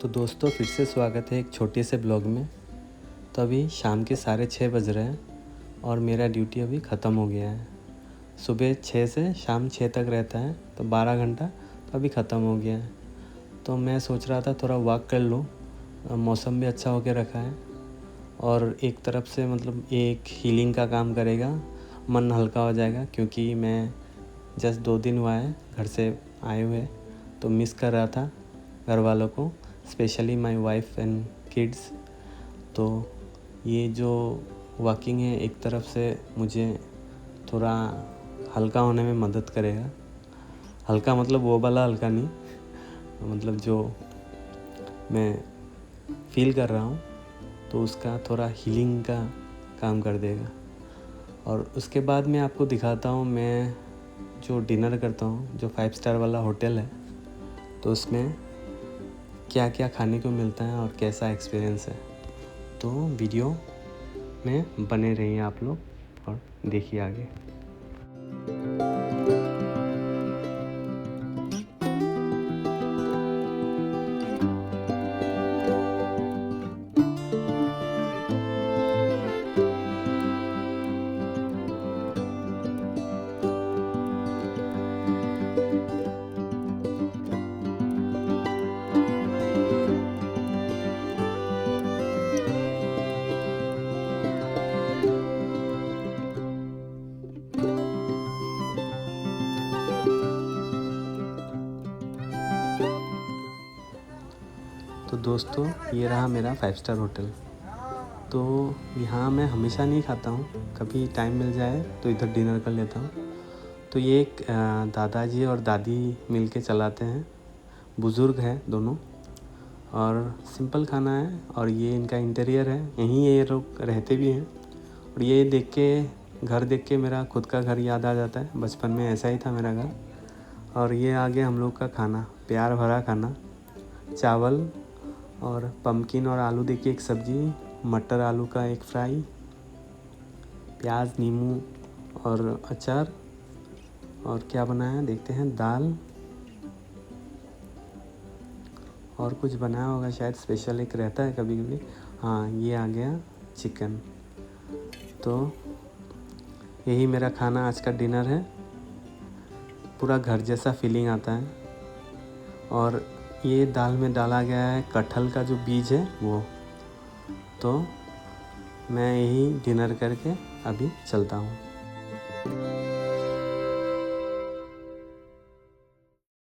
तो दोस्तों फिर से स्वागत है एक छोटे से ब्लॉग में। तो अभी शाम के 6:30 बज रहे हैं और मेरा ड्यूटी अभी ख़त्म हो गया है। सुबह 6 से शाम 6 तक रहता है, तो 12 घंटा तो अभी ख़त्म हो गया है। तो मैं सोच रहा था थोड़ा वॉक कर लूँ, मौसम भी अच्छा होके रखा है और एक तरफ से मतलब एक हीलिंग का काम करेगा, मन हल्का हो जाएगा। क्योंकि मैं जस्ट 2 दिन हुआ है घर से आए हुए, तो मिस कर रहा था घर वालों को, specially my wife and kids. तो ये जो वॉकिंग है एक तरफ से मुझे थोड़ा हल्का होने में मदद करेगा। हल्का मतलब वो वाला हल्का नहीं, मतलब जो मैं फील कर रहा हूँ तो उसका थोड़ा हीलिंग का काम कर देगा। और उसके बाद मैं आपको दिखाता हूँ मैं जो डिनर करता हूँ, जो 5 स्टार वाला होटल है, तो उसमें क्या क्या खाने को मिलता है और कैसा एक्सपीरियंस है। तो वीडियो में बने रहिए आप लोग और देखिए आगे। तो दोस्तों ये रहा मेरा 5 स्टार होटल। तो यहाँ मैं हमेशा नहीं खाता हूँ, कभी टाइम मिल जाए तो इधर डिनर कर लेता हूँ। तो ये एक दादाजी और दादी मिलके चलाते हैं, बुज़ुर्ग हैं दोनों, और सिंपल खाना है। और ये इनका इंटीरियर है, यहीं ये लोग रहते भी हैं। और ये घर देख के मेरा खुद का घर याद आ जाता है। बचपन में ऐसा ही था मेरा घर। और ये आ गया हम लोग का खाना, प्यार भरा खाना, चावल और पम्पकिन और आलू देखिए एक सब्ज़ी, मटर आलू का एक फ्राई, प्याज नींबू और अचार। और क्या बनाया देखते हैं, दाल और कुछ बनाया होगा शायद, स्पेशल एक रहता है कभी कभी। हाँ, ये आ गया चिकन। तो यही मेरा खाना आज का डिनर है। पूरा घर जैसा फीलिंग आता है। और ये दाल में डाला गया है कटहल का जो बीज है वो। तो मैं यही डिनर करके अभी चलता हूँ।